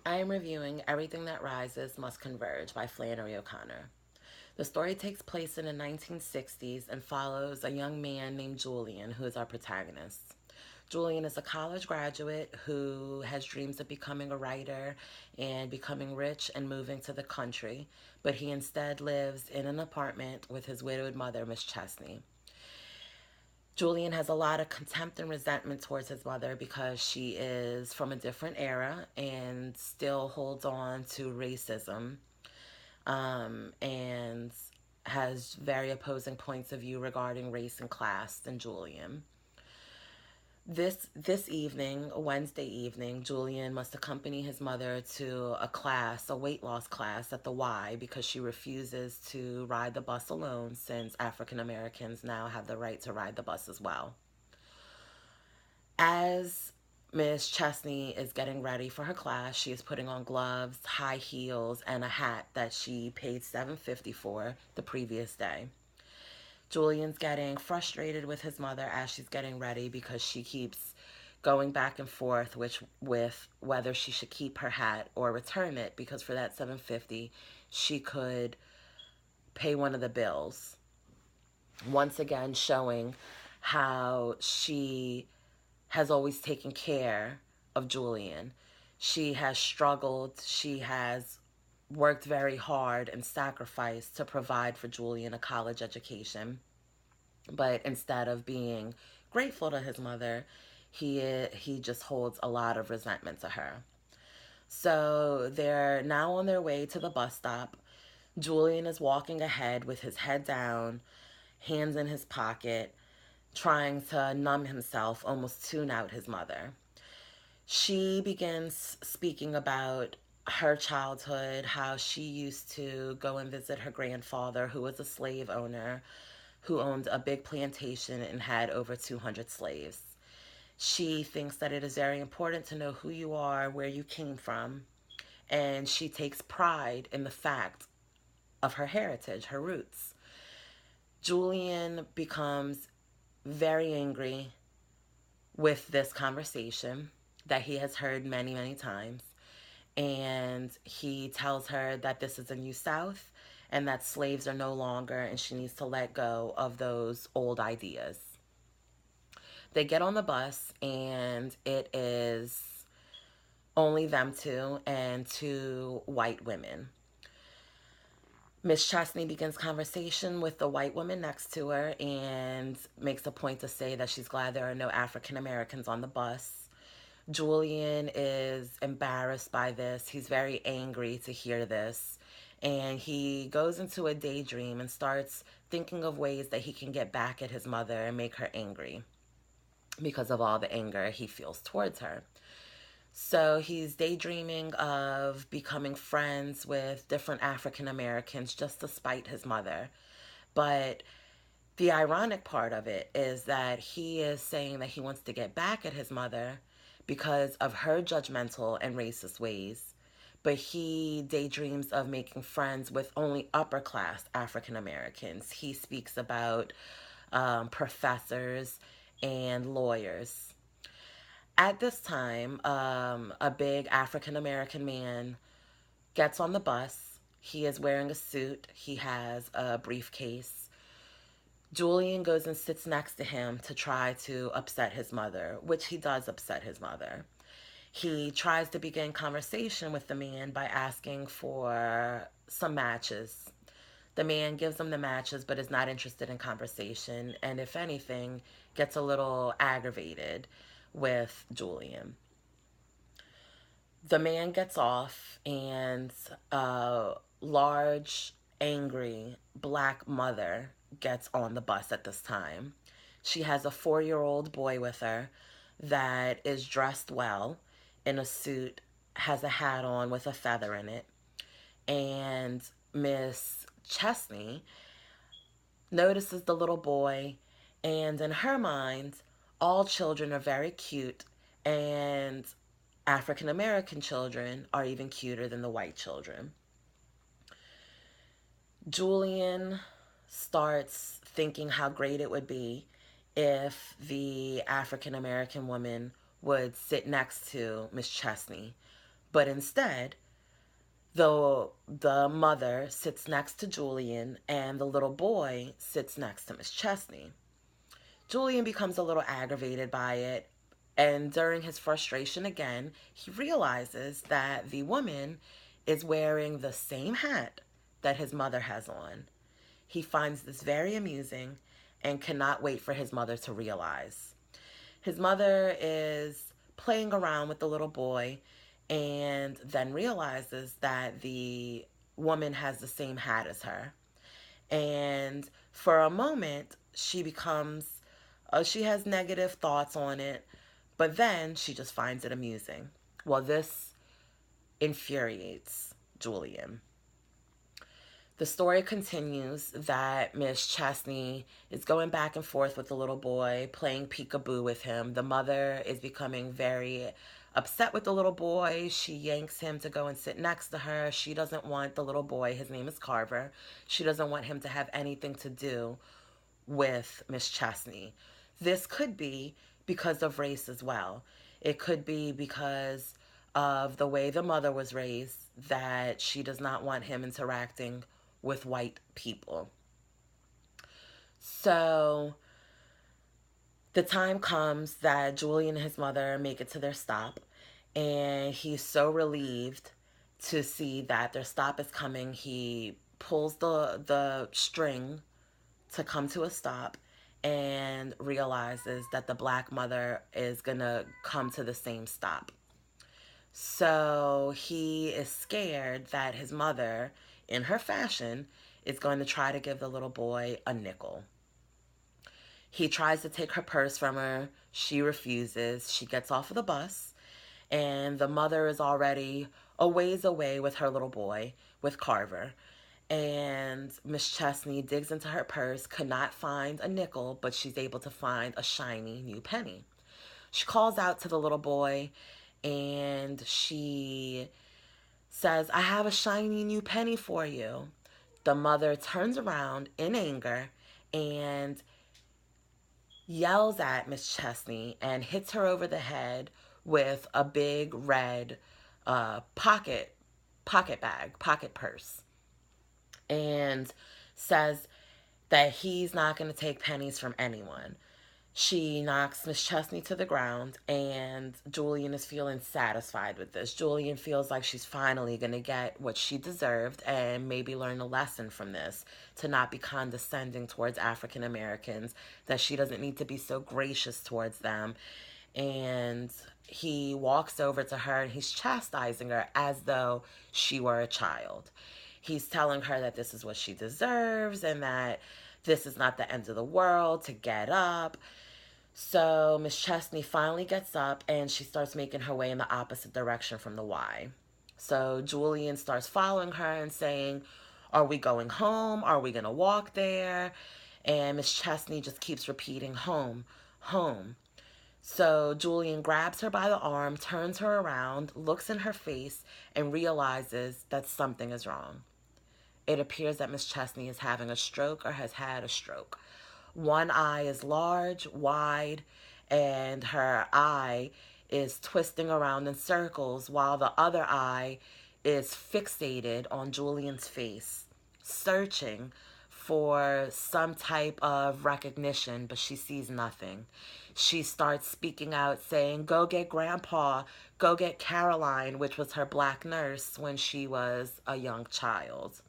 I am reviewing Everything That Rises Must Converge by Flannery O'Connor. The story takes place in the 1960s and follows a young man named Julian, who is our protagonist. Julian is a college graduate who has dreams of becoming a writer and becoming rich and moving to the country, but he instead lives in an apartment with his widowed mother, Miss Chesney. Julian has a lot of contempt and resentment towards his mother because she is from a different era and still holds on to racism, and has very opposing points of view regarding race and class than Julian. This evening, Wednesday evening, Julian must accompany his mother to a class, a weight loss class at the Y, because she refuses to ride the bus alone since African Americans now have the right to ride the bus as well. As Miss Chesney is getting ready for her class, she is putting on gloves, high heels, and a hat that she paid $7.50 for the previous day. Julian's getting frustrated with his mother as she's getting ready because she keeps going back and forth with whether she should keep her hat or return it, because for that 7.50 she could pay one of the bills. Once again showing how she has always taken care of Julian. She has struggled, she has worked very hard and sacrificed to provide for Julian a college education. But instead of being grateful to his mother, he just holds a lot of resentment to her. So they're now on their way to the bus stop. Julian is walking ahead with his head down, hands in his pocket, trying to numb himself, almost tune out his mother. She begins speaking about her childhood, how she used to go and visit her grandfather, who was a slave owner, who owned a big plantation and had over 200 slaves. She thinks that it is very important to know who you are, where you came from, and she takes pride in the fact of her heritage, her roots. Julian becomes very angry with this conversation that he has heard many, many times. And he tells her that this is a new South and that slaves are no longer, and she needs to let go of those old ideas. They get on the bus, and it is only them two and two white women. Miss Chesney begins conversation with the white woman next to her and makes a point to say that she's glad there are no African Americans on the bus. Julian is embarrassed by this. He's very angry to hear this. And he goes into a daydream and starts thinking of ways that he can get back at his mother and make her angry because of all the anger he feels towards her. So he's daydreaming of becoming friends with different African Americans just to spite his mother. But the ironic part of it is that he is saying that he wants to get back at his mother because of her judgmental and racist ways. But he daydreams of making friends with only upper class African Americans. He speaks about professors and lawyers. At this time, a big African American man gets on the bus. He is wearing a suit, he has a briefcase. Julian goes and sits next to him to try to upset his mother, which he does upset his mother. He tries to begin conversation with the man by asking for some matches. The man gives him the matches but is not interested in conversation, and if anything, gets a little aggravated with Julian. The man gets off, and a large, angry black mother gets on the bus at this time. She has a 4-year-old boy with her that is dressed well in a suit, has a hat on with a feather in it. And Miss Chesney notices the little boy, and in her mind, all children are very cute, and African American children are even cuter than the white children. Julian starts thinking how great it would be if the African American woman would sit next to Miss Chesney. But instead, the mother sits next to Julian and the little boy sits next to Miss Chesney. Julian becomes a little aggravated by it, and during his frustration again, he realizes that the woman is wearing the same hat that his mother has on. He finds this very amusing and cannot wait for his mother to realize. His mother is playing around with the little boy and then realizes that the woman has the same hat as her. And for a moment, she has negative thoughts on it, but then she just finds it amusing. Well, this infuriates Julian. The story continues that Miss Chesney is going back and forth with the little boy, playing peekaboo with him. The mother is becoming very upset with the little boy. She yanks him to go and sit next to her. She doesn't want the little boy, his name is Carver, she doesn't want him to have anything to do with Miss Chesney. This could be because of race as well. It could be because of the way the mother was raised, that she does not want him interacting with white people. So the time comes that Julian and his mother make it to their stop, and he's so relieved to see that their stop is coming. He pulls the string to come to a stop and realizes that the black mother is gonna come to the same stop. So he is scared that his mother, in her fashion, is going to try to give the little boy a nickel. He tries to take her purse from her. She refuses. She gets off of the bus, and the mother is already a ways away with her little boy, with Carver. And Miss Chesney digs into her purse, could not find a nickel, but she's able to find a shiny new penny. She calls out to the little boy, and she says, "I have a shiny new penny for you." The mother turns around in anger and yells at Miss Chesney and hits her over the head with a big red pocket purse, and says that he's not going to take pennies from anyone. She knocks Miss Chesney to the ground, and Julian is feeling satisfied with this. Julian feels like she's finally going to get what she deserved and maybe learn a lesson from this, to not be condescending towards African Americans, that she doesn't need to be so gracious towards them. And he walks over to her and he's chastising her as though she were a child. He's telling her that this is what she deserves and that this is not the end of the world, to get up. So Miss Chesney finally gets up and she starts making her way in the opposite direction from the Y. So Julian starts following her and saying, "Are we going home? Are we going to walk there?" And Miss Chesney just keeps repeating, "Home, home." So Julian grabs her by the arm, turns her around, looks in her face, and realizes that something is wrong. It appears that Miss Chesney is having a stroke or has had a stroke. One eye is large, wide, and her eye is twisting around in circles while the other eye is fixated on Julian's face, searching for some type of recognition, but she sees nothing. She starts speaking out saying, "Go get Grandpa, go get Caroline," which was her black nurse when she was a young child.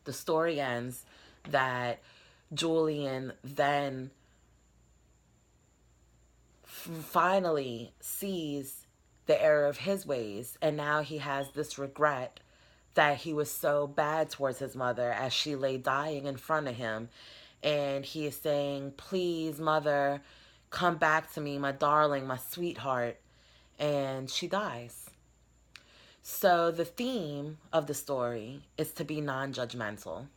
The story ends that Julian then finally sees the error of his ways, and now he has this regret that he was so bad towards his mother as she lay dying in front of him. And he is saying, "Please, mother, come back to me, my darling, my sweetheart." And she dies. So the theme of the story is to be non-judgmental.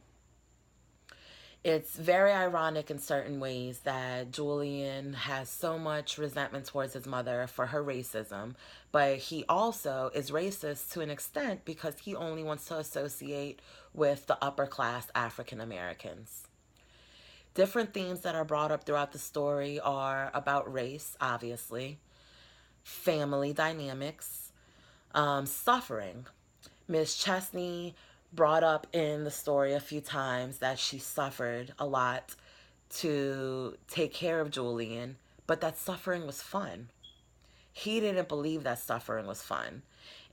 It's very ironic in certain ways that Julian has so much resentment towards his mother for her racism, but he also is racist to an extent because he only wants to associate with the upper class African Americans. Different themes that are brought up throughout the story are about race, obviously, family dynamics, Suffering. Miss Chesney brought up in the story a few times that she suffered a lot to take care of Julian, but that suffering was fun. He didn't believe that suffering was fun.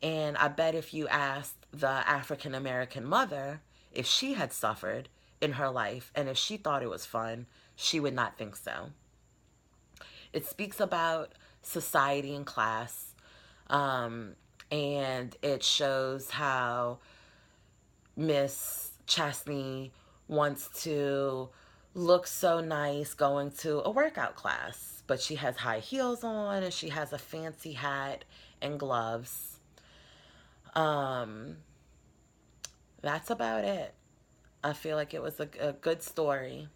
And I bet if you asked the African American mother if she had suffered in her life and if she thought it was fun, she would not think so. It speaks about society and class, and it shows how Miss Chesney wants to look so nice going to a workout class, but she has high heels on and she has a fancy hat and gloves. That's about it. I feel like it was a good story.